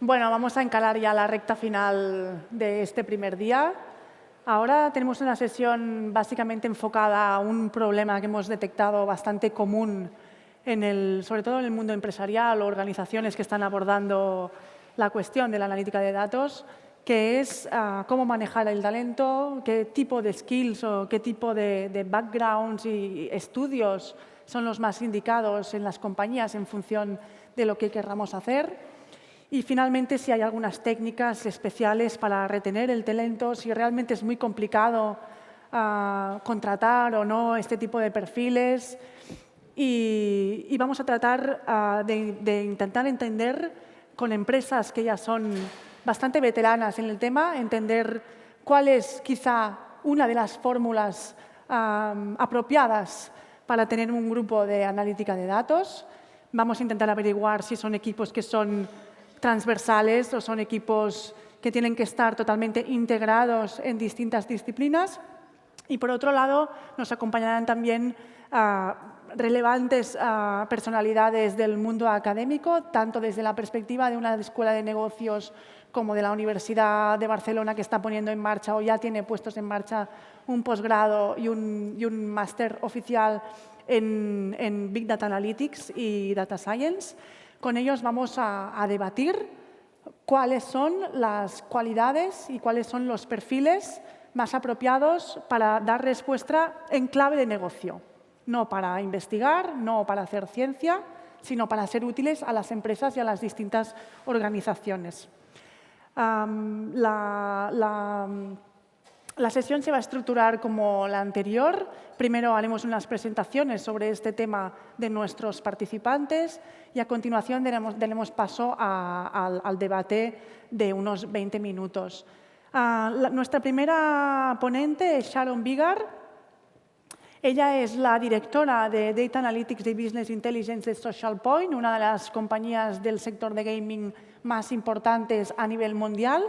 Bueno, vamos a encarar ya la recta final de este primer día. Ahora tenemos una sesión básicamente enfocada a un problema que hemos detectado bastante común, sobre todo en el mundo empresarial o organizaciones que están abordando la cuestión de la analítica de datos, que es cómo manejar el talento, qué tipo de skills o qué tipo de backgrounds y estudios son los más indicados en las compañías en función de lo que querramos hacer. Y finalmente, si hay algunas técnicas especiales para retener el talento, si realmente es muy complicado contratar o no este tipo de perfiles. Y vamos a tratar de intentar entender con empresas que ya son bastante veteranas en el tema, entender cuál es quizá una de las fórmulas apropiadas para tener un grupo de analítica de datos. Vamos a intentar averiguar si son equipos que son transversales o son equipos que tienen que estar totalmente integrados en distintas disciplinas. Y por otro lado, nos acompañarán también relevantes personalidades del mundo académico, tanto desde la perspectiva de una escuela de negocios como de la Universidad de Barcelona, que está poniendo en marcha o ya tiene puestos en marcha un posgrado y un máster oficial en Big Data Analytics y Data Science. Con ellos vamos a debatir cuáles son las cualidades y cuáles son los perfiles más apropiados para dar respuesta en clave de negocio. No para investigar, no para hacer ciencia, sino para ser útiles a las empresas y a las distintas organizaciones. La sesión se va a estructurar como la anterior. Primero haremos unas presentaciones sobre este tema de nuestros participantes y a continuación daremos paso al debate de unos 20 minutos. Nuestra primera ponente es Sharon Biggar. Ella es la directora de Data Analytics y Business Intelligence de Social Point, una de las compañías del sector de gaming más importantes a nivel mundial.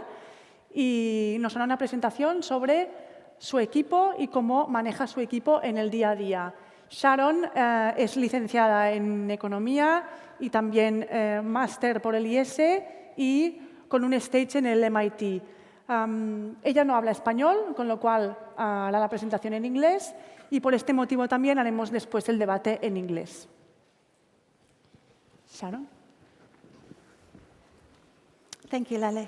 Y nos hará una presentación sobre su equipo y cómo maneja su equipo en el día a día. Sharon es licenciada en Economía y también máster por el IS y con un stage en el MIT. Ella no habla español, con lo cual hará la presentación en inglés y por este motivo también haremos después el debate en inglés. Sharon. Thank you, Lale.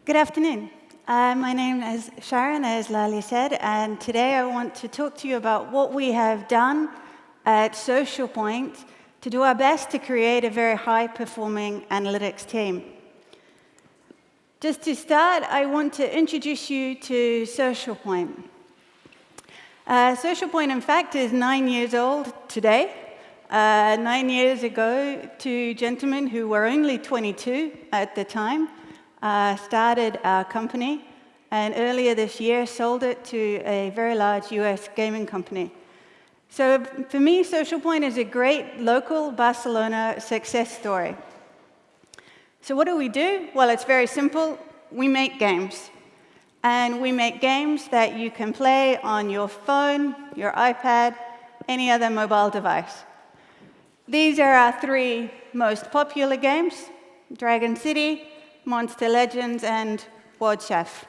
Good afternoon. My name is Sharon, as Lali said, and today I want to talk to you about what we have done at Social Point to do our best to create a very high-performing analytics team. Just to start, I want to introduce you to Social Point. Social Point, in fact, is 9 years old today. 9 years ago, two gentlemen who were only 22 at the time started our company, and earlier this year sold it to a very large US gaming company. So for me, Social Point is a great local Barcelona success story. So what do? Well, it's very simple. We make games. And we make games that you can play on your phone, your iPad, any other mobile device. These are our three most popular games: Dragon City, Monster Legends, and World Chef.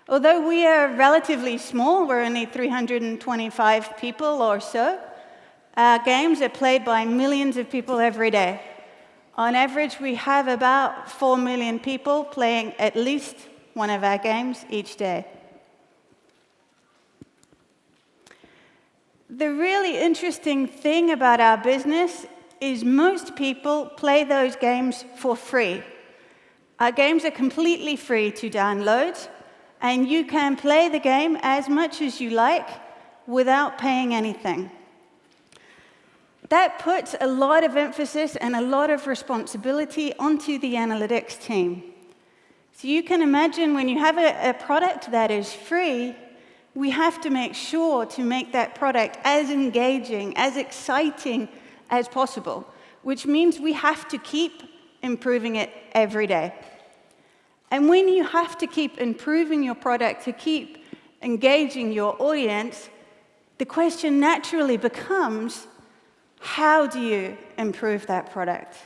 Although we are relatively small, we're only 325 people or so, our games are played by millions of people every day. On average, we have about 4 million people playing at least one of our games each day. The really interesting thing about our business is most people play those games for free. Our games are completely free to download, and you can play the game as much as you like without paying anything. That puts a lot of emphasis and a lot of responsibility onto the analytics team. So you can imagine when you have a product that is free, we have to make sure to make that product as engaging, as exciting as possible, which means we have to keep improving it every day. And when you have to keep improving your product to keep engaging your audience, the question naturally becomes, how do you improve that product?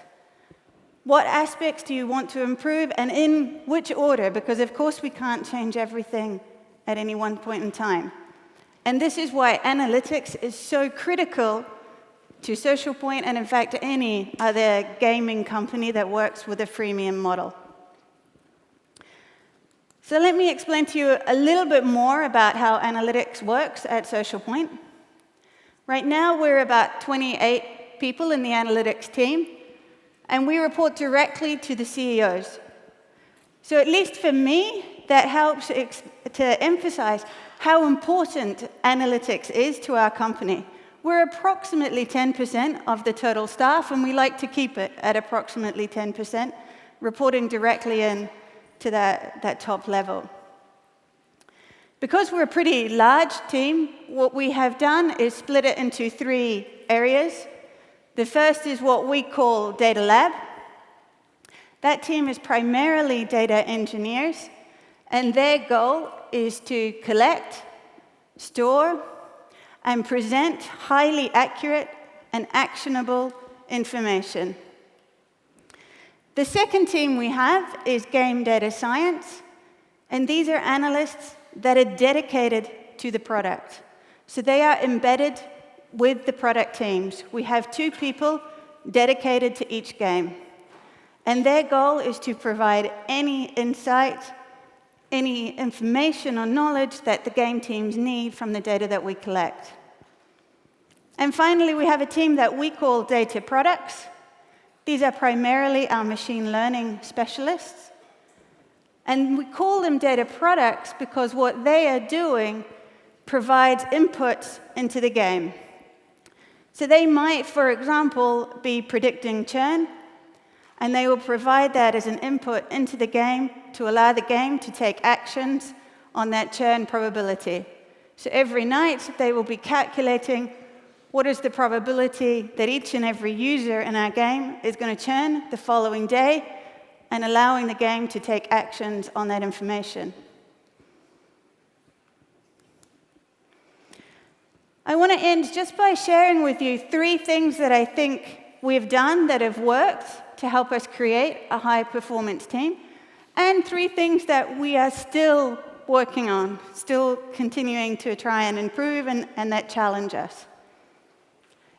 What aspects do you want to improve, and in which order? Because, of course, we can't change everything at any one point in time. And this is why analytics is so critical to Social Point and, in fact, any other gaming company that works with a freemium model. So let me explain to you a little bit more about how analytics works at Social Point. Right now, we're about 28 people in the analytics team, and we report directly to the CEOs. So at least for me, that helps to emphasize how important analytics is to our company. We're approximately 10% of the total staff, and we like to keep it at approximately 10%, reporting directly in to that top level. Because we're a pretty large team, what we have done is split it into 3 areas. The first is what we call Data Lab. That team is primarily data engineers, and their goal is to collect, store, and present highly accurate and actionable information. The second team we have is Game Data Science, and these are analysts that are dedicated to the product. So they are embedded with the product teams. We have 2 people dedicated to each game. And their goal is to provide any insight, any information or knowledge that the game teams need from the data that we collect. And finally, we have a team that we call Data Products. These are primarily our machine learning specialists. And we call them data products because what they are doing provides inputs into the game. So they might, for example, be predicting churn, and they will provide that as an input into the game to allow the game to take actions on that churn probability. So every night, they will be calculating what is the probability that each and every user in our game is going to churn the following day, and allowing the game to take actions on that information. I want to end just by sharing with you 3 things that I think we've done that have worked to help us create a high-performance team, and 3 things that we are still working on, still continuing to try and improve, and that challenge us.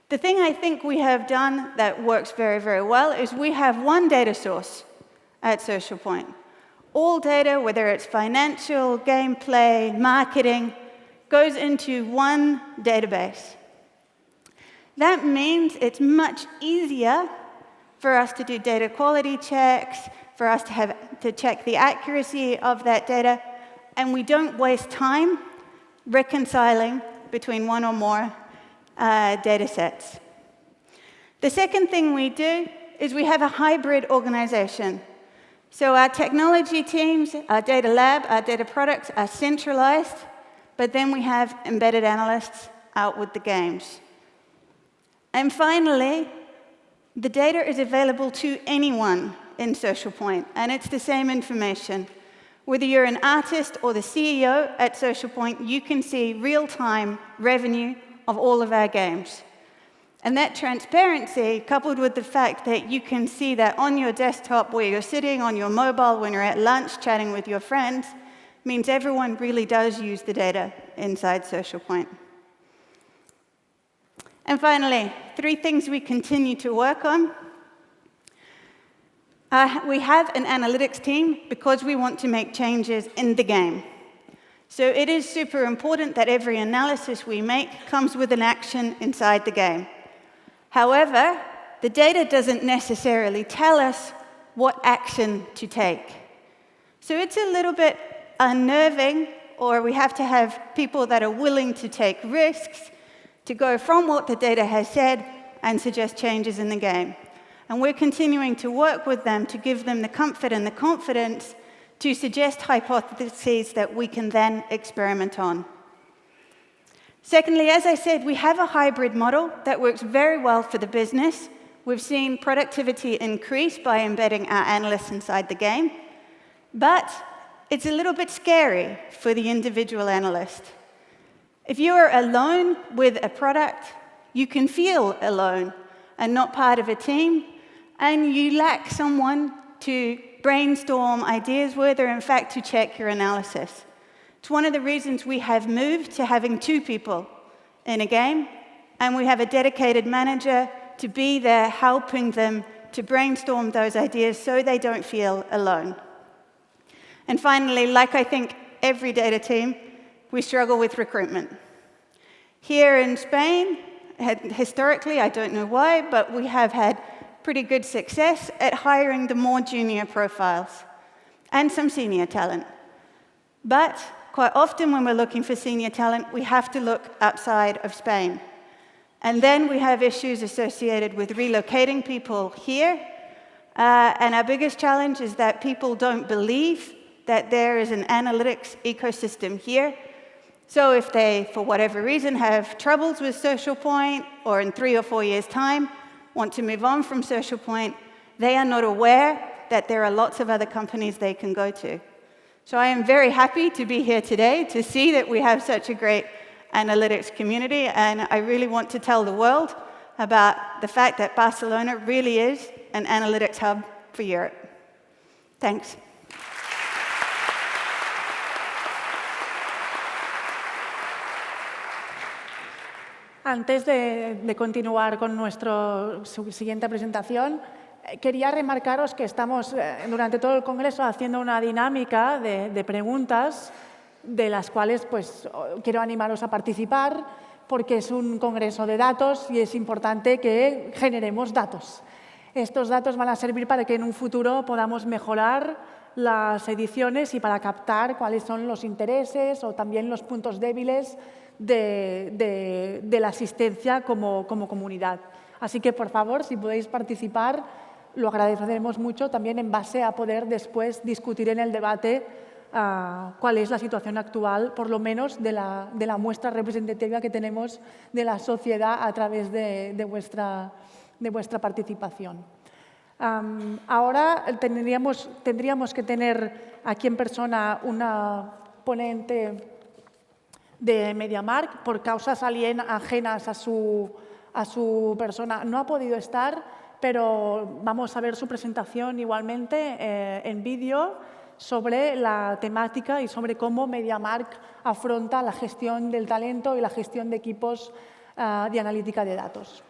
The thing I think we have done that works very, very well is we have one data source at Social Point. All data, whether it's financial, gameplay, marketing, goes into one database. That means it's much easier for us to do data quality checks, for us to check the accuracy of that data, and we don't waste time reconciling between one or more data sets. The second thing we do is we have a hybrid organization. So our technology teams, our data lab, our data products are centralized, but then we have embedded analysts out with the games. And finally, the data is available to anyone in Social Point, and it's the same information. Whether you're an artist or the CEO at Social Point, you can see real-time revenue of all of our games. And that transparency, coupled with the fact that you can see that on your desktop where you're sitting, on your mobile when you're at lunch chatting with your friends, means everyone really does use the data inside Social Point. And finally, 3 things we continue to work on. We have an analytics team because we want to make changes in the game. So it is super important that every analysis we make comes with an action inside the game. However, the data doesn't necessarily tell us what action to take. So it's a little bit unnerving, or we have to have people that are willing to take risks to go from what the data has said and suggest changes in the game. And we're continuing to work with them to give them the comfort and the confidence to suggest hypotheses that we can then experiment on. Secondly, as I said, we have a hybrid model that works very well for the business. We've seen productivity increase by embedding our analysts inside the game, but it's a little bit scary for the individual analyst. If you are alone with a product, you can feel alone and not part of a team, and you lack someone to brainstorm ideas with or, in fact, to check your analysis. It's one of the reasons we have moved to having 2 people in a game, and we have a dedicated manager to be there helping them to brainstorm those ideas so they don't feel alone. And finally, like I think every data team, we struggle with recruitment. Here in Spain, historically, I don't know why, but we have had pretty good success at hiring the more junior profiles and some senior talent. But quite often when we're looking for senior talent, we have to look outside of Spain. And then we have issues associated with relocating people here. And our biggest challenge is that people don't believe that there is an analytics ecosystem here. So if they, for whatever reason, have troubles with Social Point, or in 3 or 4 years' time want to move on from Social Point, they are not aware that there are lots of other companies they can go to. So I am very happy to be here today to see that we have such a great analytics community, and I really want to tell the world about the fact that Barcelona really is an analytics hub for Europe. Thanks. Antes de continuar con nuestra siguiente presentación, quería remarcaros que estamos durante todo el Congreso haciendo una dinámica de preguntas de las cuales pues, quiero animaros a participar porque es un congreso de datos y es importante que generemos datos. Estos datos van a servir para que en un futuro podamos mejorar las ediciones y para captar cuáles son los intereses o también los puntos débiles de la asistencia como comunidad. Así que, por favor, si podéis participar, lo agradeceremos mucho también en base a poder después discutir en el debate cuál es la situación actual, por lo menos de la muestra representativa que tenemos de la sociedad a través de vuestra participación. Ahora tendríamos que tener aquí en persona una ponente de MediaMarkt, por causas ajenas a su persona. No ha podido estar, pero vamos a ver su presentación igualmente en vídeo sobre la temática y sobre cómo MediaMarkt afronta la gestión del talento y la gestión de equipos de analítica de datos.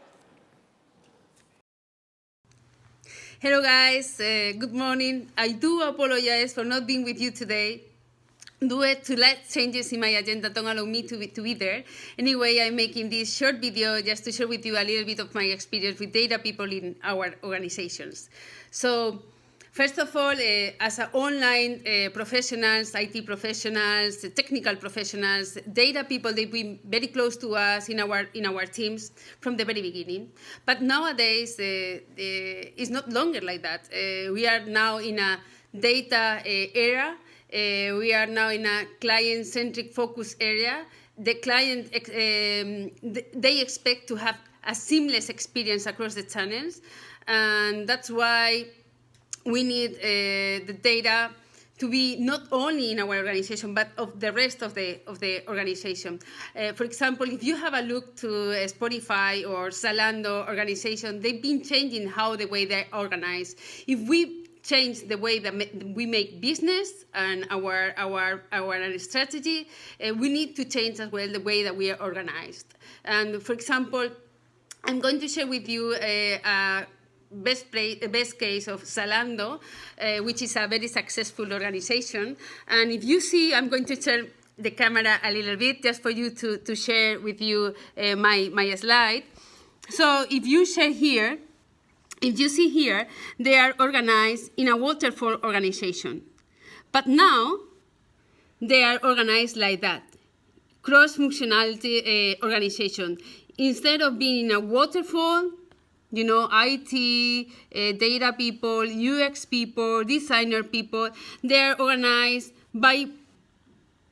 Hello guys, good morning. I do apologize for not being with you today. Due to late changes in my agenda don't allow me to be there. Anyway, I'm making this short video just to share with you a little bit of my experience with data people in our organizations. So, first of all, as online professionals, IT professionals, technical professionals, data people, they've been very close to us in our teams from the very beginning. But nowadays, it's not longer like that. We are now in a data era. We are now in a client-centric focus area. The client, they expect to have a seamless experience across the channels, and that's why we need the data to be not only in our organization, but of the rest of the organization. For example, if you have a look to Spotify or Zalando organization, they've been changing the way they organize. If we change the way that we make business and our strategy, we need to change as well the way that we are organized. And for example, I'm going to share with you a best case of Zalando, which is a very successful organization. And if you see, I'm going to turn the camera a little bit just for you to share with you my slide. So if you share here, if you see here, they are organized in a waterfall organization. But now, they are organized like that, cross-functionality organization. Instead of being in a waterfall, you know, IT, data people, UX people, designer people, they are organized by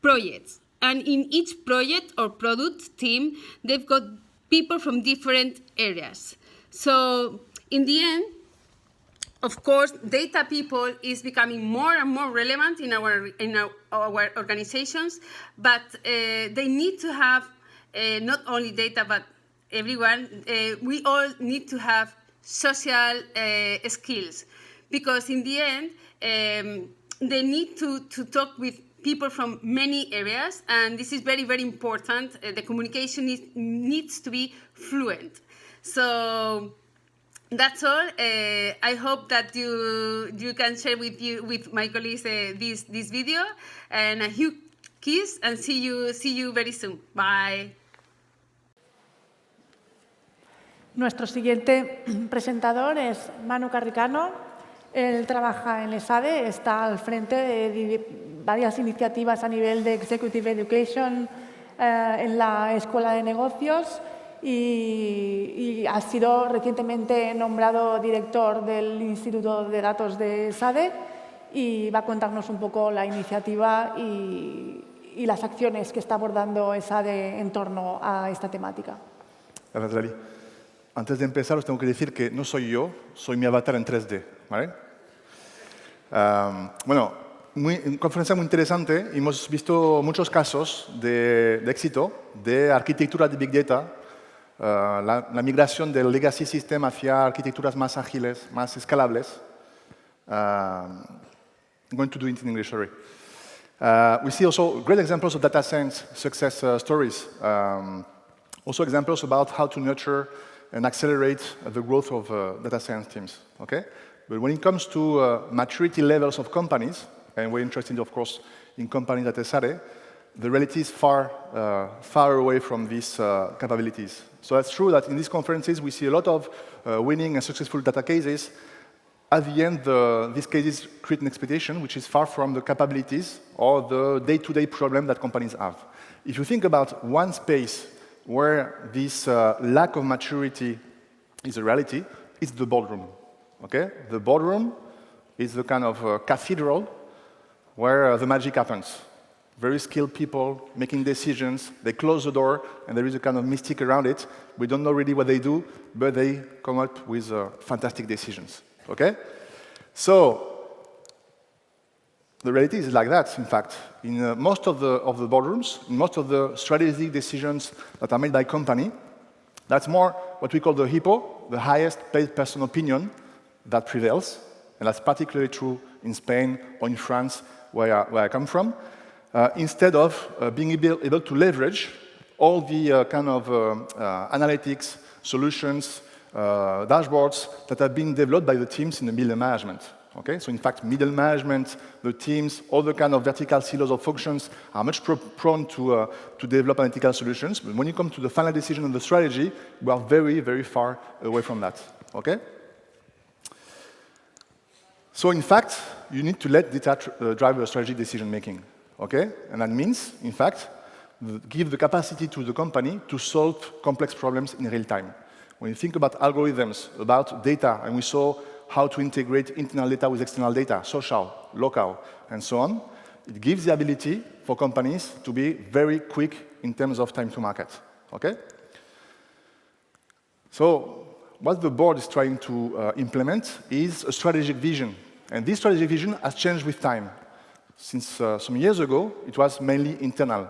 projects. And in each project or product team, they've got people from different areas. So, in the end, of course, data people is becoming more and more relevant in our organizations, but they need to have not only data, but everyone. We all need to have social skills, because in the end, they need to talk with people from many areas, and this is very, very important. The communication needs to be fluent. So that's all. I hope that you can share with my colleagues this video, and a huge kiss, and see you very soon. Bye. Nuestro siguiente presentador es Manu Carricano. Él trabaja en ESADE, está al frente de varias iniciativas a nivel de Executive Education en la Escuela de Negocios y ha sido recientemente nombrado director del Instituto de Datos de ESADE y va a contarnos un poco la iniciativa y las acciones que está abordando ESADE en torno a esta temática. Gracias, Lali. Antes de empezar, os tengo que decir que no soy yo, soy mi avatar en 3D, ¿vale? Bueno, una conferencia muy interesante. Hemos visto muchos casos de éxito de arquitectura de Big Data, la migración del legacy system hacia arquitecturas más ágiles, más escalables. I'm going to do it in English, sorry. We see also great examples of data science success stories. Also examples about how to nurture and accelerate the growth of data science teams, okay? But when it comes to maturity levels of companies, and we're interested, of course, in companies at ESADE, the reality is far away from these capabilities. So that's true that in these conferences, we see a lot of winning and successful data cases. At the end, these cases create an expectation which is far from the capabilities or the day-to-day problem that companies have. If you think about one space where this lack of maturity is a reality, it's the boardroom. Okay? The boardroom is the kind of cathedral where the magic happens. Very skilled people making decisions, they close the door, and there is a kind of mystic around it. We don't know really what they do, but they come up with fantastic decisions. Okay? So, the reality is like that, in fact. In most of the boardrooms, in most of the strategic decisions that are made by company, that's more what we call the HIPPO, the highest paid person opinion, that prevails. And that's particularly true in Spain or in France, where I come from. Instead of being able to leverage all the kind of analytics, solutions, dashboards that have been developed by the teams in the middle management. Okay? So in fact, middle management, the teams, all the kind of vertical silos of functions are much prone to develop analytical solutions. But when you come to the final decision on the strategy, we are very, very far away from that. Okay? So in fact, you need to let data drive your strategic decision making. Okay? And that means, in fact, give the capacity to the company to solve complex problems in real time. When you think about algorithms, about data, and we saw how to integrate internal data with external data, social, local, and so on, it gives the ability for companies to be very quick in terms of time to market. Okay? So what the board is trying to implement is a strategic vision. And this strategic vision has changed with time. Since some years ago, it was mainly internal.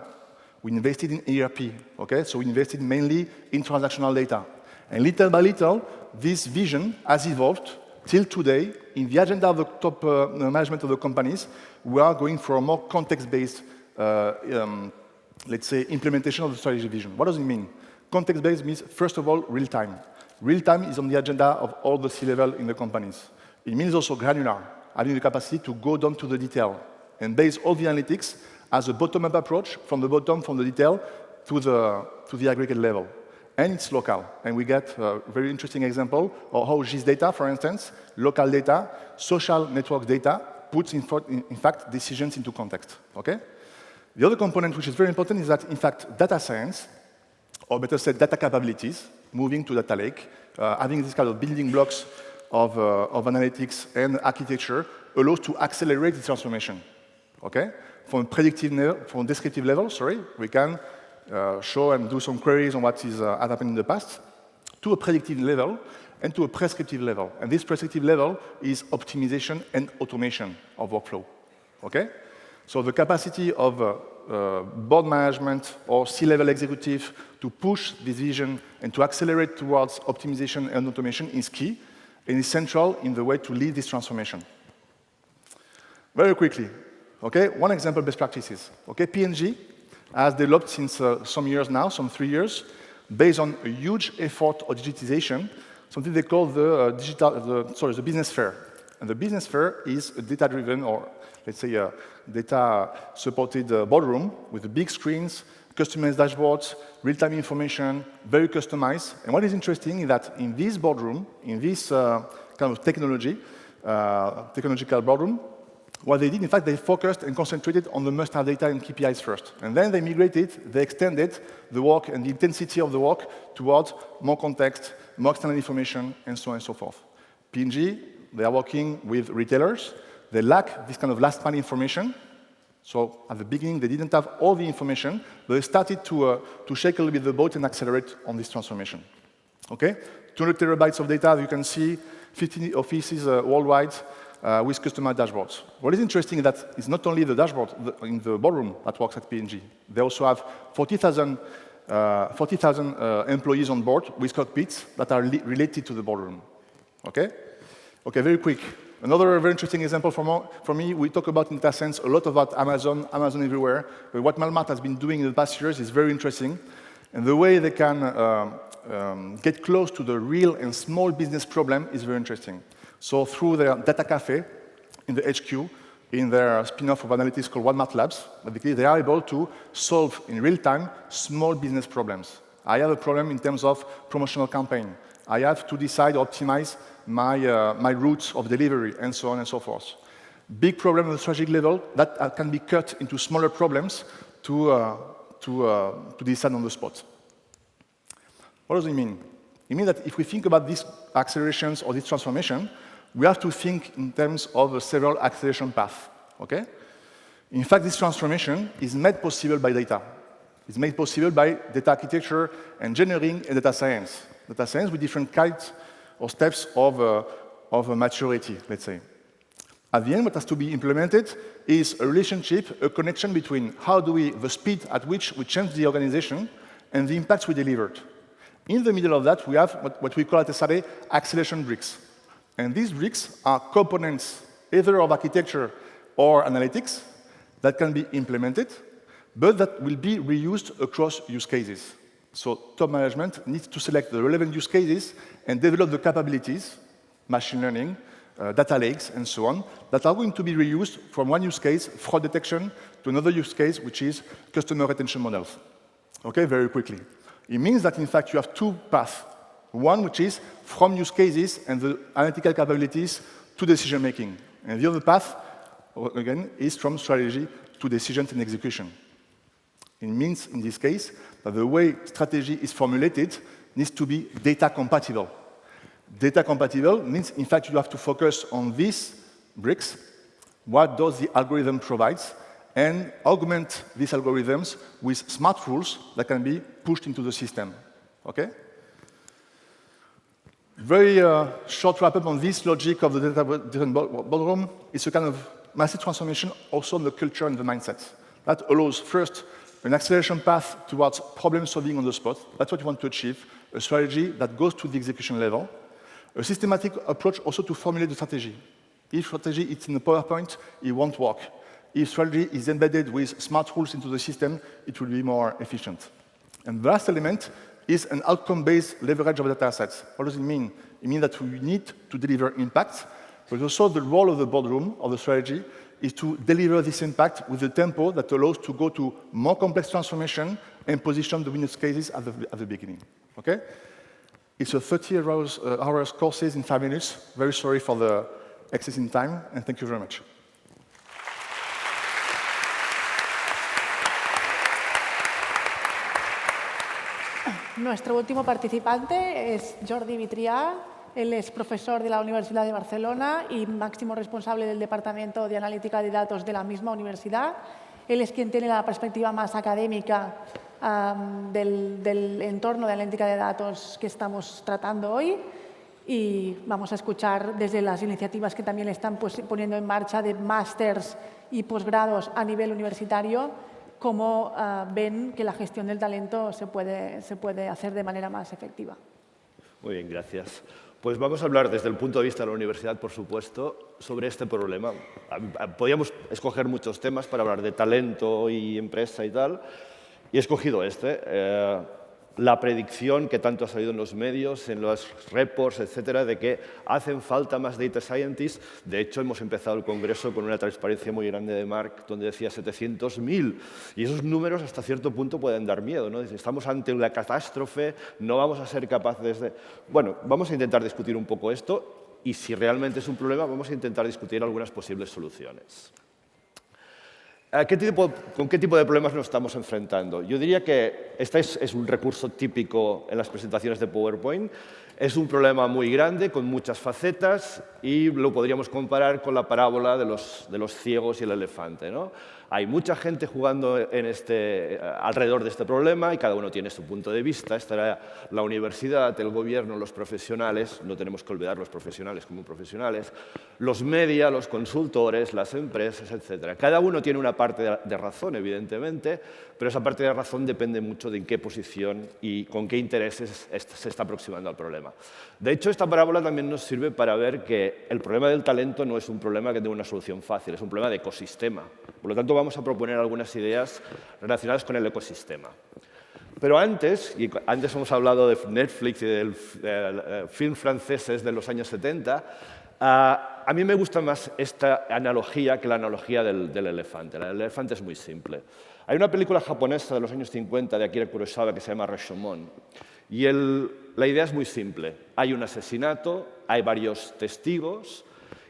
We invested in ERP, okay? So we invested mainly in transactional data. And little by little, this vision has evolved till today. In the agenda of the top management of the companies, we are going for a more context-based, let's say, implementation of the strategic vision. What does it mean? Context-based means, first of all, real-time. Real-time is on the agenda of all the C-level in the companies. It means also granular, having the capacity to go down to the detail and base all the analytics as a bottom-up approach, from the bottom, from the detail, to the aggregate level. And it's local. And we get a very interesting example of how GIS data, for instance, local data, social network data, puts, in fact, decisions into context. Okay? The other component which is very important is that, in fact, data science, or better said, data capabilities, moving to data lake, having this kind of building blocks of analytics and architecture, allows to accelerate the transformation. Okay? From a predictive level, from a descriptive level, we can show and do some queries on what has happened in the past, to a predictive level and to a prescriptive level. And this prescriptive level is optimization and automation of workflow. Okay? So the capacity of board management or C-level executive to push this vision and to accelerate towards optimization and automation is key and is central in the way to lead this transformation. Very quickly, okay, one example, best practices. Okay, P&G has developed since some years now, some 3 years, based on a huge effort of digitization, something they call the business fair. And the business fair is a data-driven, or let's say a data-supported boardroom with big screens, customized dashboards, real-time information, very customized. And what is interesting is that in this boardroom, in this kind of technological boardroom, what they did, in fact, they focused and concentrated on the must-have data and KPIs first. And then they migrated, they extended the work and the intensity of the work towards more context, more external information, and so on and so forth. P&G, they are working with retailers. They lack this kind of last-mile information. So at the beginning, they didn't have all the information, but they started to shake a little bit the boat and accelerate on this transformation. Okay? 200 terabytes of data, you can see 15 offices worldwide, with customized dashboards. What is interesting is that it's not only the dashboard in the boardroom that works at P&G. They also have 40,000 employees on board with cockpits that are related to the boardroom. Okay? Okay, very quick. Another very interesting example for me, we talk about in data sense a lot about Amazon everywhere, but what MEDIAMARKT has been doing in the past years is very interesting. And the way they can get close to the real and small business problem is very interesting. So through their data cafe in the HQ, in their spin-off of analytics called OneMart Labs, basically they are able to solve in real time small business problems. I have a problem in terms of promotional campaign. I have to decide or optimize my routes of delivery, and so on and so forth. Big problem at the strategic level that can be cut into smaller problems to decide on the spot. What does it mean? It means that if we think about these accelerations or this transformation, we have to think in terms of several acceleration paths, okay? In fact, this transformation is made possible by data. It's made possible by data architecture, engineering, and data science. Data science with different kinds or steps of maturity, let's say. At the end, what has to be implemented is a relationship, a connection between the speed at which we change the organization and the impacts we delivered. In the middle of that, we have what we call at ESADE acceleration bricks. And these bricks are components either of architecture or analytics that can be implemented, but that will be reused across use cases. So top management needs to select the relevant use cases and develop the capabilities, machine learning, data lakes, and so on, that are going to be reused from one use case, fraud detection, to another use case, which is customer retention models. Okay, very quickly. It means that, in fact, you have two paths. One, which is from use cases and the analytical capabilities to decision-making. And the other path, again, is from strategy to decisions and execution. It means, in this case, that the way strategy is formulated needs to be data compatible. Data compatible means, in fact, you have to focus on these bricks, what does the algorithm provide, and augment these algorithms with smart rules that can be pushed into the system. Okay? Very short wrap-up on this logic of the data-driven boardroom. It's a kind of massive transformation also in the culture and the mindset. That allows, first, an acceleration path towards problem-solving on the spot. That's what you want to achieve, a strategy that goes to the execution level. A systematic approach also to formulate the strategy. If strategy is in a PowerPoint, it won't work. If strategy is embedded with smart rules into the system, it will be more efficient. And the last element is an outcome-based leverage of data assets. What does it mean? It means that we need to deliver impact, but also the role of the boardroom, of the strategy, is to deliver this impact with a tempo that allows to go to more complex transformation and position the business cases at the beginning. Okay? It's a 30 hours courses in 5 minutes. Very sorry for the excess in time, and thank you very much. Nuestro último participante es Jordi Vitrià. Él es profesor de la Universidad de Barcelona y máximo responsable del Departamento de Analítica de Datos de la misma universidad. Él es quien tiene la perspectiva más académica del entorno de analítica de datos que estamos tratando hoy. Y vamos a escuchar desde las iniciativas que también están poniendo en marcha de másters y posgrados a nivel universitario cómo ven que la gestión del talento se puede hacer de manera más efectiva. Muy bien, gracias. Pues vamos a hablar desde el punto de vista de la universidad, por supuesto, sobre este problema. Podríamos escoger muchos temas para hablar de talento y empresa y tal, y he escogido la predicción que tanto ha salido en los medios, en los reports, etcétera, de que hacen falta más data scientists. De hecho, hemos empezado el congreso con una transparencia muy grande de Mark, donde decía 700.000. Y esos números hasta cierto punto pueden dar miedo, ¿no? Estamos ante una catástrofe, no vamos a ser capaces de... Bueno, vamos a intentar discutir un poco esto y si realmente es un problema, vamos a intentar discutir algunas posibles soluciones. ¿Con qué tipo de problemas nos estamos enfrentando? Yo diría que este es un recurso típico en las presentaciones de PowerPoint. Es un problema muy grande, con muchas facetas, y lo podríamos comparar con la parábola de los ciegos y el elefante, ¿no? Hay mucha gente jugando alrededor de este problema y cada uno tiene su punto de vista. Estará la universidad, el gobierno, los profesionales, no tenemos que olvidar los profesionales como profesionales, los media, los consultores, las empresas, etc. Cada uno tiene una parte de razón, evidentemente, pero esa parte de razón depende mucho de en qué posición y con qué intereses se está aproximando al problema. De hecho, esta parábola también nos sirve para ver que el problema del talento no es un problema que tenga una solución fácil, es un problema de ecosistema. Por lo tanto, vamos a proponer algunas ideas relacionadas con el ecosistema. Pero antes hemos hablado de Netflix y del film franceses de los años 70, a mí me gusta más esta analogía que la analogía del elefante. El elefante es muy simple. Hay una película japonesa de los años 50 de Akira Kurosawa que se llama Rashomon. Y la idea es muy simple. Hay un asesinato, hay varios testigos,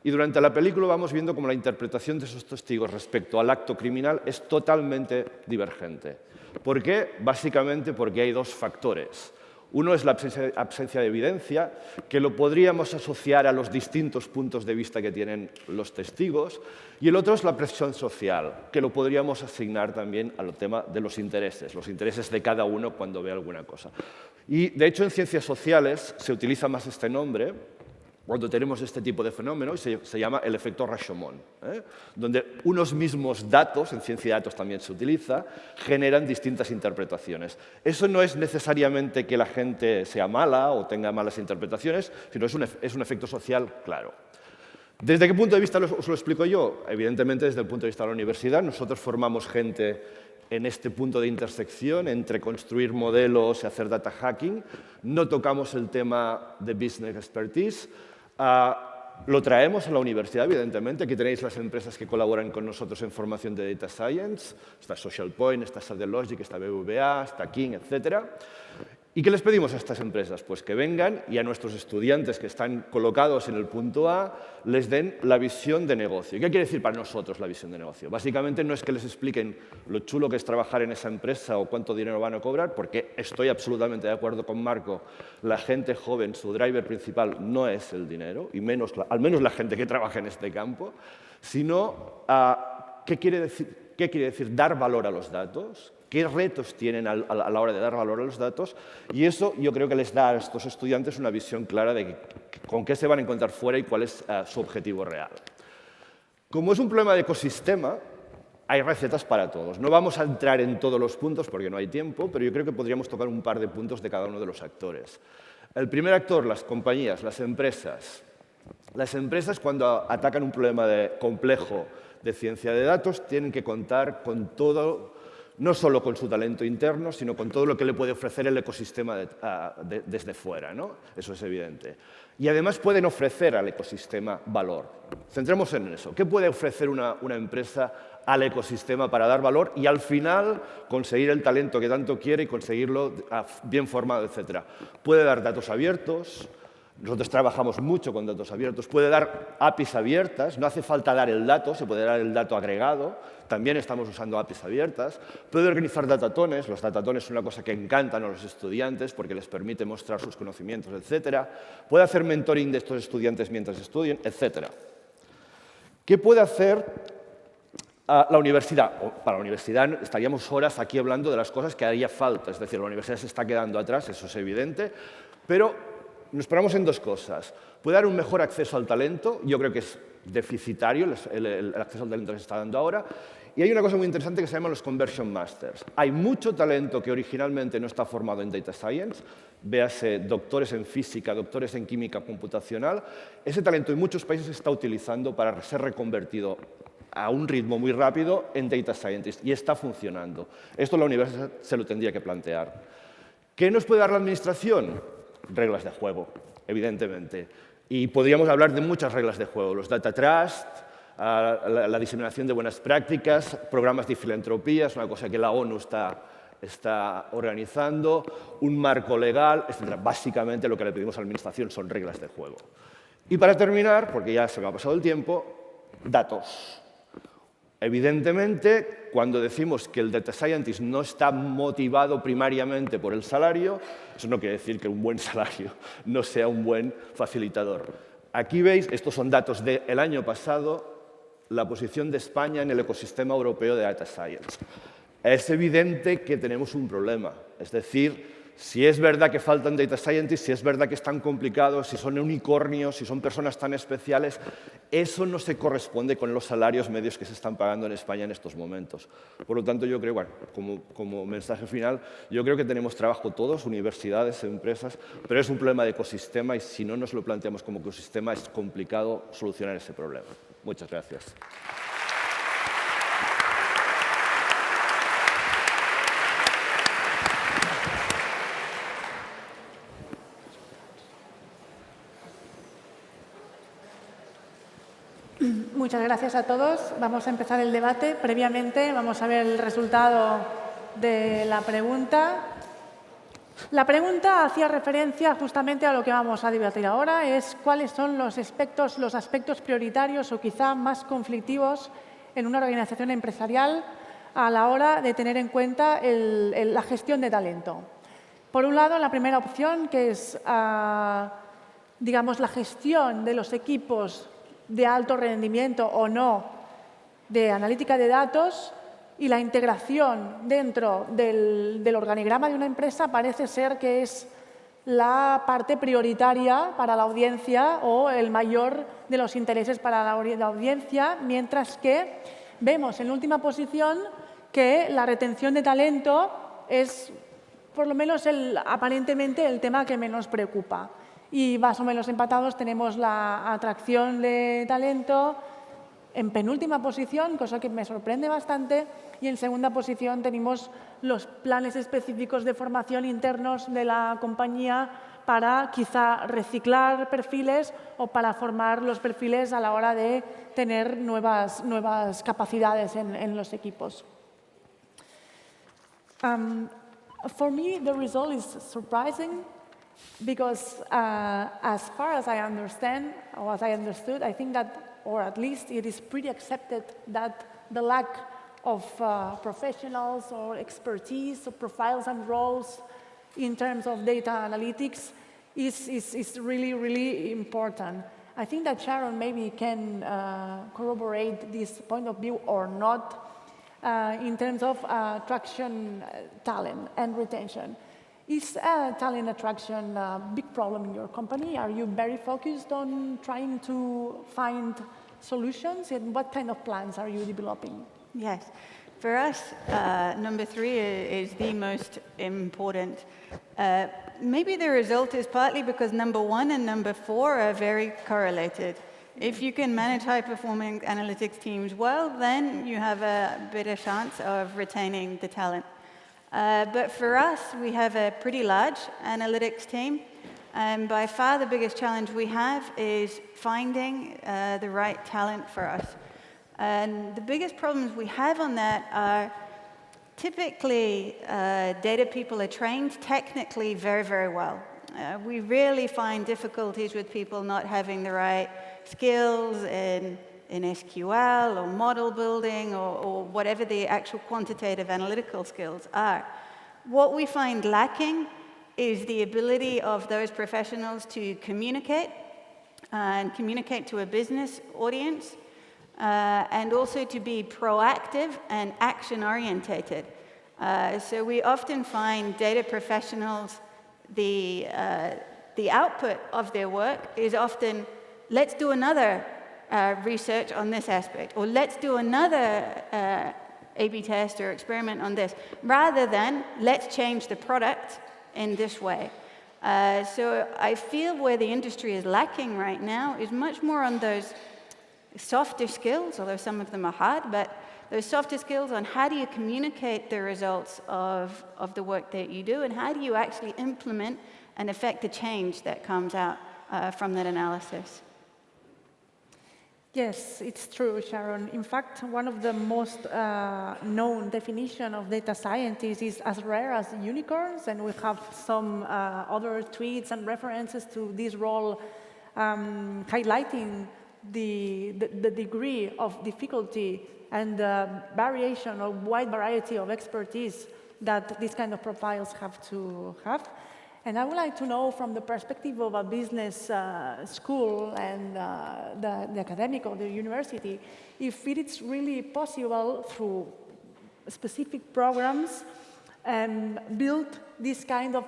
y durante la película vamos viendo cómo la interpretación de esos testigos respecto al acto criminal es totalmente divergente. ¿Por qué? Básicamente porque hay dos factores. Uno es la ausencia de evidencia, que lo podríamos asociar a los distintos puntos de vista que tienen los testigos, y el otro es la presión social, que lo podríamos asignar también al tema de los intereses de cada uno cuando ve alguna cosa. Y, de hecho, en ciencias sociales se utiliza más este nombre cuando tenemos este tipo de fenómeno, y se llama el efecto Rashomon, donde unos mismos datos, en ciencia de datos también se utiliza, generan distintas interpretaciones. Eso no es necesariamente que la gente sea mala o tenga malas interpretaciones, sino es un efecto social claro. ¿Desde qué punto de vista os lo explico yo? Evidentemente, desde el punto de vista de la universidad. Nosotros formamos gente en este punto de intersección entre construir modelos y hacer data hacking. No tocamos el tema de business expertise. Lo traemos a la universidad, evidentemente. Aquí tenéis las empresas que colaboran con nosotros en formación de Data Science. Está Social Point, está ESADE Logic, está BBVA, está King, etc. ¿Y qué les pedimos a estas empresas? Pues que vengan y a nuestros estudiantes que están colocados en el punto A les den la visión de negocio. ¿Qué quiere decir para nosotros la visión de negocio? Básicamente no es que les expliquen lo chulo que es trabajar en esa empresa o cuánto dinero van a cobrar, porque estoy absolutamente de acuerdo con Marco. La gente joven, su driver principal no es el dinero, y al menos la gente que trabaja en este campo, sino ¿qué quiere decir dar valor a los datos? ¿Qué retos tienen a la hora de dar valor a los datos? Y eso yo creo que les da a estos estudiantes una visión clara de con qué se van a encontrar fuera y cuál es su objetivo real. Como es un problema de ecosistema, hay recetas para todos. No vamos a entrar en todos los puntos porque no hay tiempo, pero yo creo que podríamos tocar un par de puntos de cada uno de los actores. El primer actor, las compañías, las empresas. Las empresas, cuando atacan un problema complejo de ciencia de datos, tienen que contar con todo, no solo con su talento interno, sino con todo lo que le puede ofrecer el ecosistema desde fuera, ¿no? Eso es evidente. Y además pueden ofrecer al ecosistema valor. Centremos en eso. ¿Qué puede ofrecer una empresa al ecosistema para dar valor y al final conseguir el talento que tanto quiere y conseguirlo bien formado, etcétera? Puede dar datos abiertos. Nosotros trabajamos mucho con datos abiertos. Puede dar APIs abiertas. No hace falta dar el dato, se puede dar el dato agregado. También estamos usando APIs abiertas. Puede organizar datatones. Los datatones son una cosa que encantan a los estudiantes porque les permite mostrar sus conocimientos, etc. Puede hacer mentoring de estos estudiantes mientras estudien, etc. ¿Qué puede hacer la universidad? Para la universidad estaríamos horas aquí hablando de las cosas que haría falta. Es decir, la universidad se está quedando atrás, eso es evidente, pero nos paramos en dos cosas. Puede dar un mejor acceso al talento, yo creo que es deficitario el acceso al talento que se está dando ahora, y hay una cosa muy interesante que se llama los Conversion Masters. Hay mucho talento que originalmente no está formado en Data Science, véase doctores en física, doctores en química computacional. Ese talento en muchos países se está utilizando para ser reconvertido a un ritmo muy rápido en Data Scientist, y está funcionando. Esto la universidad se lo tendría que plantear. ¿Qué nos puede dar la administración? Reglas de juego, evidentemente. Y podríamos hablar de muchas reglas de juego. Los Data Trust, la diseminación de buenas prácticas, programas de filantropía, es una cosa que la ONU está organizando, un marco legal, etc. Básicamente lo que le pedimos a la administración son reglas de juego. Y para terminar, porque ya se me ha pasado el tiempo, datos. Evidentemente, cuando decimos que el Data Scientist no está motivado primariamente por el salario, eso no quiere decir que un buen salario no sea un buen facilitador. Aquí veis, estos son datos del año pasado, la posición de España en el ecosistema europeo de Data Science. Es evidente que tenemos un problema, es decir, si es verdad que faltan Data Scientists, si es verdad que es tan complicado, si son unicornios, si son personas tan especiales, eso no se corresponde con los salarios medios que se están pagando en España en estos momentos. Por lo tanto, yo creo, bueno, como mensaje final, yo creo que tenemos trabajo todos, universidades, empresas, pero es un problema de ecosistema y si no nos lo planteamos como ecosistema es complicado solucionar ese problema. Muchas gracias. Muchas gracias a todos. Vamos a empezar el debate. Previamente vamos a ver el resultado de la pregunta. La pregunta hacía referencia justamente a lo que vamos a debatir ahora, es cuáles son los aspectos prioritarios o quizá más conflictivos en una organización empresarial a la hora de tener en cuenta la gestión de talento. Por un lado, la primera opción, que es digamos, la gestión de los equipos de alto rendimiento o no de analítica de datos y la integración dentro del organigrama de una empresa parece ser que es la parte prioritaria para la audiencia o el mayor de los intereses para la audiencia, mientras que vemos en última posición que la retención de talento es por lo menos aparentemente el tema que menos preocupa. Y más o menos empatados tenemos la atracción de talento en penúltima posición, cosa que me sorprende bastante, y en segunda posición tenemos los planes específicos de formación internos de la compañía para quizá reciclar perfiles o para formar los perfiles a la hora de tener nuevas capacidades en los equipos. For me, the result is surprising. Because as far as I understand, or as I understood, I think that, or at least it is pretty accepted that the lack of professionals or expertise or profiles and roles in terms of data analytics is really, really important. I think that Sharon maybe can corroborate this point of view or not in terms of attraction, talent and retention. Is talent attraction a big problem in your company? Are you very focused on trying to find solutions? And what kind of plans are you developing? Yes. For us, number 3 is the most important. Maybe the result is partly because number 1 and number 4 are very correlated. If you can manage high-performing analytics teams well, then you have a better chance of retaining the talent. But for us, we have a pretty large analytics team, and by far the biggest challenge we have is finding the right talent for us. And the biggest problems we have on that are typically data people are trained technically very, very well. We really find difficulties with people not having the right skills in SQL or model building or whatever the actual quantitative analytical skills are. What we find lacking is the ability of those professionals to communicate and communicate to a business audience and also to be proactive and action-orientated. So we often find data professionals, the the output of their work is often, let's do another research on this aspect, or let's do another A/B test or experiment on this, rather than let's change the product in this way. So I feel where the industry is lacking right now is much more on those softer skills, although some of them are hard, but those softer skills on how do you communicate the results of the work that you do, and how do you actually implement and affect the change that comes out from that analysis. Yes, it's true, Sharon. In fact, one of the most known definition of data scientists is as rare as unicorns, and we have some other tweets and references to this role highlighting the degree of difficulty and the variation or wide variety of expertise that these kind of profiles have to have. And I would like to know, from the perspective of a business school and the academic or the university, if it is really possible through specific programs and build this kind of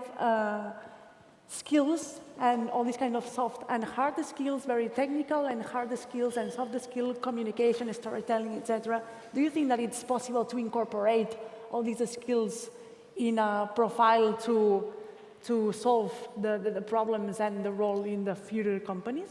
skills and all these kind of soft and hard skills, very technical and hard skills and soft skill, communication, storytelling, etc. Do you think that it's possible to incorporate all these skills in a profile to solve the problems and the role in the future companies?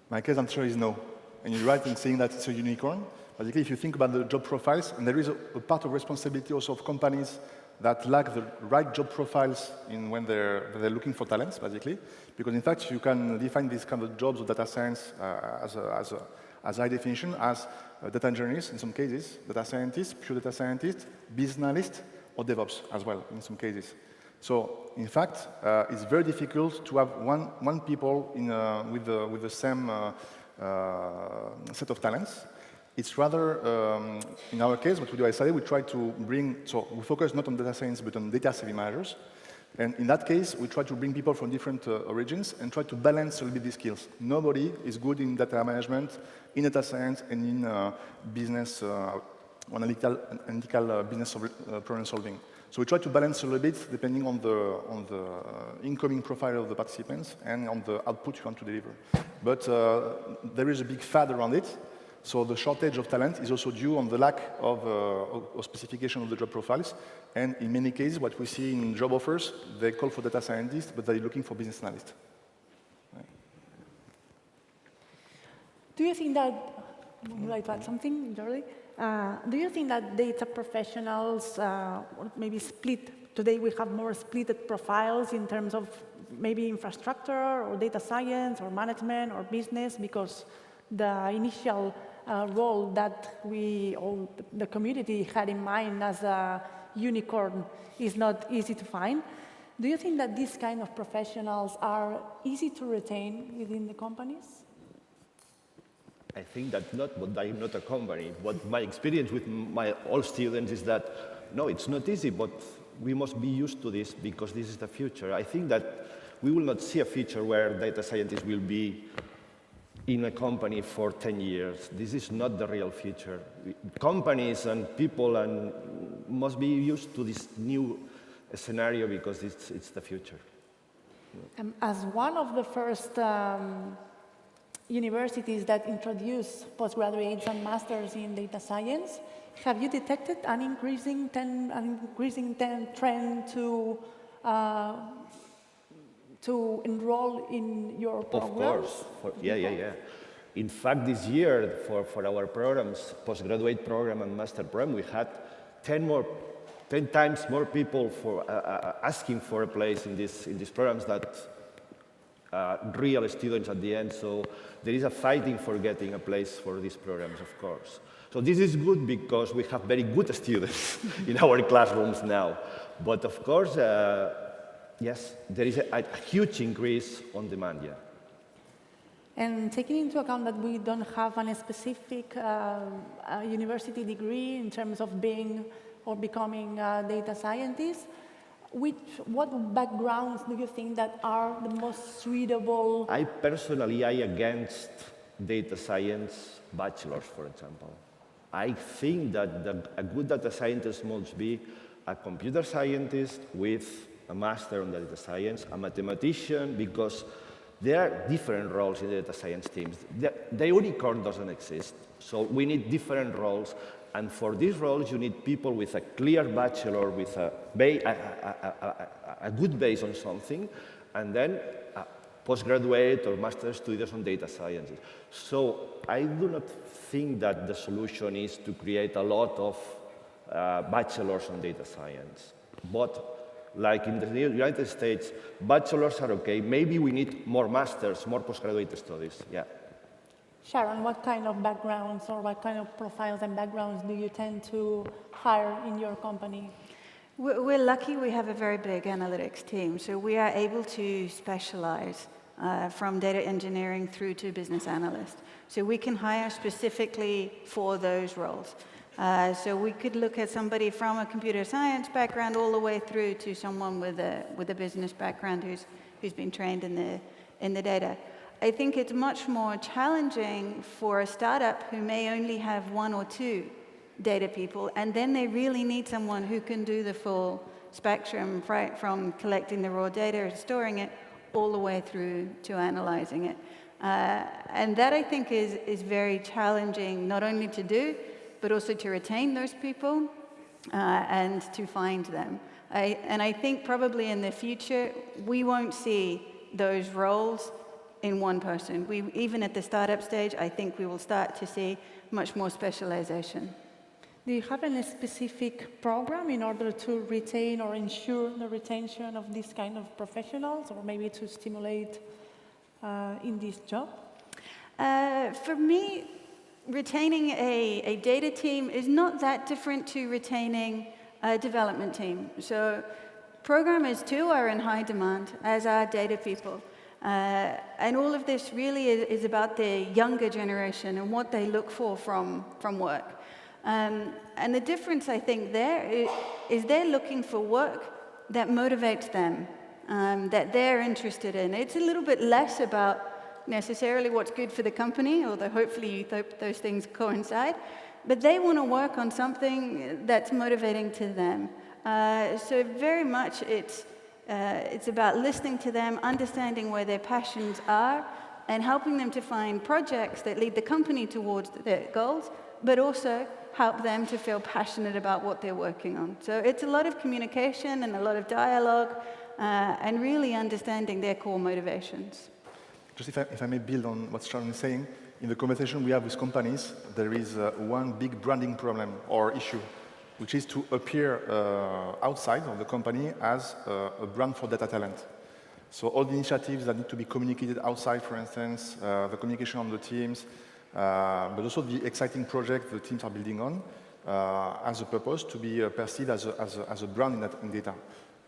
My case answer is no. And you're right in saying that it's a unicorn. Basically, if you think about the job profiles, and there is a part of responsibility also of companies that lack the right job profiles when they're looking for talents, basically. Because in fact, you can define these kind of jobs of data science as high definition as data engineers in some cases, data scientists, pure data scientists, business analysts, or DevOps as well in some cases. So, in fact, it's very difficult to have one people with the same set of talents. It's rather, in our case, what we do at ESADE, we try to bring, so we focus not on data science, but on data-savvy managers. And in that case, we try to bring people from different origins and try to balance a little bit these skills. Nobody is good in data management, in data science, and in business, analytical business problem solving. So we try to balance a little bit depending on the incoming profile of the participants and on the output you want to deliver. But there is a big fad around it. So the shortage of talent is also due on the lack of specification of the job profiles. And in many cases, what we see in job offers, they call for data scientists, but they're looking for business analysts. Right. Do you think that, would you like to add something, Jordi? Do you think that data professionals maybe split? Today we have more split profiles in terms of maybe infrastructure or data science or management or business, because the initial role that the community had in mind as a unicorn is not easy to find. Do you think that these kind of professionals are easy to retain within the companies? I think that not, but I'm not a company. What my experience with my all students is that, no, it's not easy, but we must be used to this because this is the future. I think that we will not see a future where data scientists will be in a company for 10 years. This is not the real future. Companies and people must be used to this new scenario because it's the future. As one of the first universities that introduced postgraduates and masters in data science, have you detected an increasing trend to enroll in your programs? Of course. Yeah. In fact, this year, for our programs, postgraduate program and master program, we had 10 times more people asking for a place in these programs that real students at the end. So there is a fighting for getting a place for these programs, of course. So this is good because we have very good students in our classrooms now. But of course, yes, there is a huge increase on demand, yeah. And taking into account that we don't have a specific university degree in terms of being or becoming data scientists, what backgrounds do you think that are the most suitable? I personally, against data science bachelors, for example. I think that a good data scientist must be a computer scientist with a master on data science, a mathematician, because there are different roles in the data science teams. The unicorn doesn't exist, so we need different roles. And for these roles, you need people with a clear bachelor, with a good base on something, and then postgraduate or master studies on data sciences. So I do not think that the solution is to create a lot of bachelors on data science. But like in the United States, bachelors are okay. Maybe we need more masters, more postgraduate studies. Yeah. Sharon, what kind of backgrounds or what kind of profiles and backgrounds do you tend to hire in your company? We're lucky we have a very big analytics team, so we are able to specialize from data engineering through to business analyst. So we can hire specifically for those roles. So we could look at somebody from a computer science background all the way through to someone with a business background who's been trained in the data. I think it's much more challenging for a startup who may only have 1 or 2 data people, and then they really need someone who can do the full spectrum, right, from collecting the raw data and storing it all the way through to analyzing it. And that, I think, is very challenging, not only to do, but also to retain those people and to find them. And I think probably in the future, we won't see those roles in one person. Even at the startup stage, I think we will start to see much more specialization. Do you have any specific program in order to retain or ensure the retention of these kind of professionals, or maybe to stimulate in this job? For me, retaining a data team is not that different to retaining a development team. So programmers too are in high demand, as are data people. And all of this really is about the younger generation and what they look for from work. And the difference, I think, there is they're looking for work that motivates them, that they're interested in. It's a little bit less about necessarily what's good for the company, although hopefully those things coincide, but they want to work on something that's motivating to them. So very much it's about listening to them, understanding where their passions are, and helping them to find projects that lead the company towards their goals, but also help them to feel passionate about what they're working on. So it's a lot of communication and a lot of dialogue, and really understanding their core motivations. Just if I may build on what Sharon is saying, in the conversation we have with companies, there is one big branding problem or issue, which is to appear outside of the company as a brand for data talent. So all the initiatives that need to be communicated outside, for instance, the communication on the teams, but also the exciting project the teams are building on, has a purpose to be perceived as a brand in data.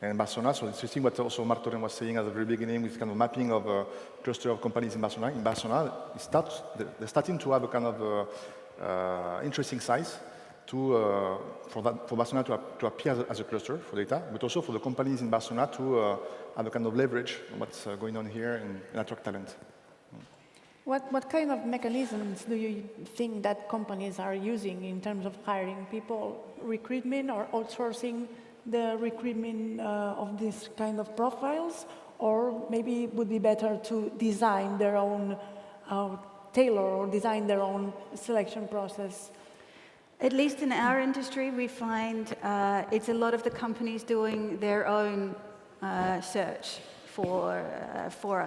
And in Barcelona, so it's interesting what also Marc Torrent was saying at the very beginning with kind of mapping of a cluster of companies in Barcelona. In Barcelona, they're starting to have a kind of interesting size for Barcelona to appear as a cluster for data, but also for the companies in Barcelona to have a kind of leverage on what's going on here and attract talent. What kind of mechanisms do you think that companies are using in terms of hiring people, recruitment or outsourcing the recruitment of this kind of profiles, or maybe it would be better to design their own tailor or design their own selection process? At least in our industry, we find it's a lot of the companies doing their own search for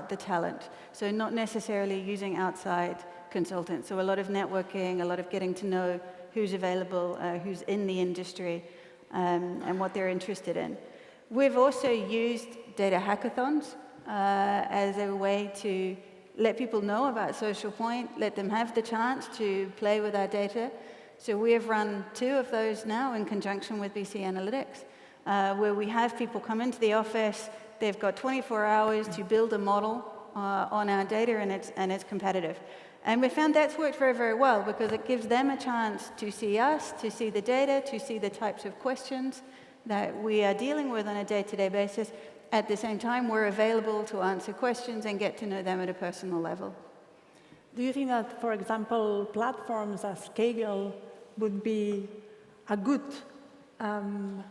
the talent. So not necessarily using outside consultants. So a lot of networking, a lot of getting to know who's available, who's in the industry, and what they're interested in. We've also used data hackathons as a way to let people know about Social Point, let them have the chance to play with our data. So we have run 2 of those now in conjunction with BC Analytics, where we have people come into the office, they've got 24 hours to build a model on our data, and it's competitive. And we found that's worked very, very well because it gives them a chance to see us, to see the data, to see the types of questions that we are dealing with on a day-to-day basis. At the same time, we're available to answer questions and get to know them at a personal level. Do you think that, for example, platforms as Kaggle would be a good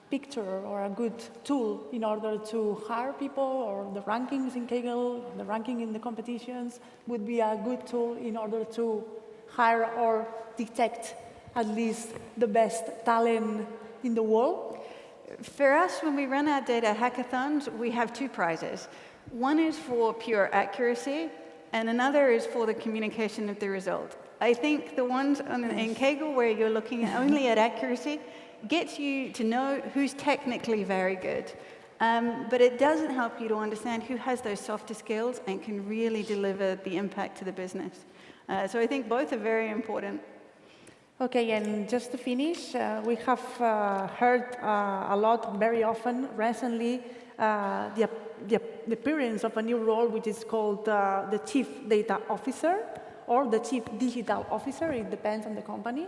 picture or a good tool in order to hire people, or the rankings in Kaggle, the ranking in the competitions would be a good tool in order to hire or detect at least the best talent in the world? For us, when we run our data hackathons, we have two prizes. One is for pure accuracy, and another is for the communication of the result. I think the ones in Kaggle where you're looking only at accuracy gets you to know who's technically very good. But it doesn't help you to understand who has those softer skills and can really deliver the impact to the business. So I think both are very important. Okay, and just to finish, we have heard a lot, very often, recently, the appearance of a new role which is called the Chief Data Officer or the Chief Digital Officer. It depends on the company.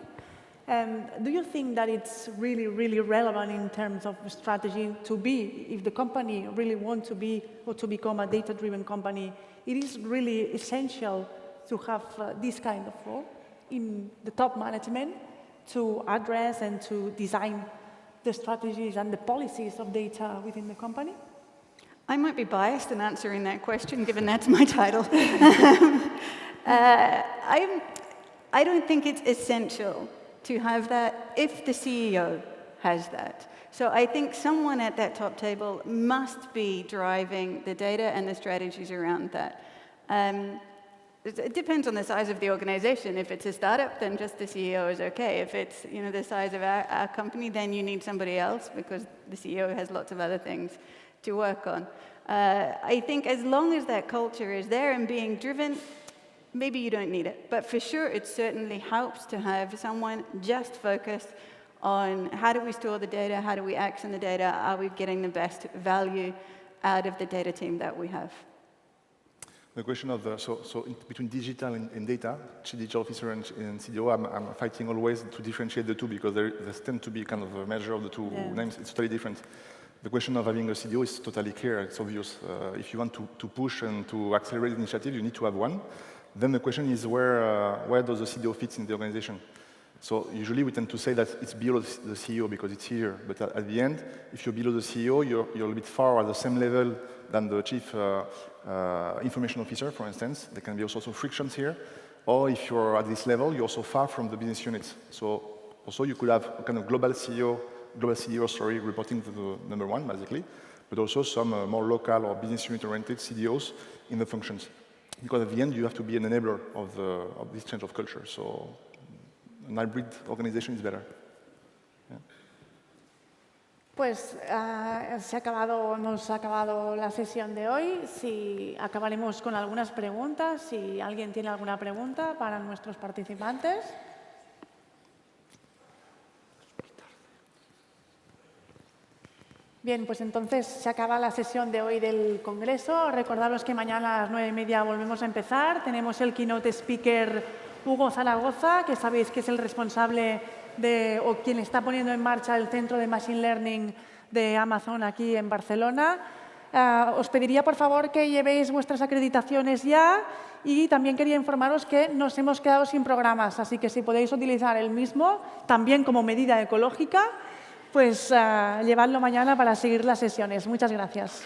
Do you think that it's really, really relevant in terms of strategy to be, if the company really wants to be or to become a data-driven company, it is really essential to have this kind of role in the top management to address and to design the strategies and the policies of data within the company? I might be biased in answering that question, given that's my title. I don't think it's essential to have that if the CEO has that. So I think someone at that top table must be driving the data and the strategies around that. It depends on the size of the organization. If it's a startup, then just the CEO is okay. If it's the size of our company, then you need somebody else because the CEO has lots of other things to work on. I think as long as that culture is there and being driven, maybe you don't need it. But for sure, it certainly helps to have someone just focused on how do we store the data, how do we action the data, are we getting the best value out of the data team that we have. The question of between digital and data, Chief Digital Officer and CDO, I'm fighting always to differentiate the two because there tend to be kind of a measure of the two names. It's totally different. The question of having a CDO is totally clear. It's obvious. If you want to push and to accelerate the initiative, you need to have one. Then the question is where does the CDO fit in the organization? So usually we tend to say that it's below the CEO because it's here. But at the end, if you're below the CEO, you're a little bit far at the same level than the Chief Information Officer, for instance. There can be also frictions here. Or if you're at this level, you're also far from the business units. So also you could have a kind of global CDO reporting to the number one, basically, but also some more local or business unit-oriented CDOs in the functions. Because at the end, you have to be an enabler of this change of culture. So an hybrid organization is better. Yeah. Pues nos ha acabado la sesión de hoy. Acabaremos con algunas preguntas. Si alguien tiene alguna pregunta para nuestros participantes. Bien, pues entonces se acaba la sesión de hoy del Congreso. Recordaros que mañana a las 9:30 volvemos a empezar. Tenemos el keynote speaker Hugo Zaragoza, que sabéis que es el responsable o quien está poniendo en marcha el centro de Machine Learning de Amazon aquí en Barcelona. Os pediría, por favor, que llevéis vuestras acreditaciones ya y también quería informaros que nos hemos quedado sin programas, así que si podéis utilizar el mismo, también como medida ecológica, pues llevadlo mañana para seguir las sesiones. Muchas gracias.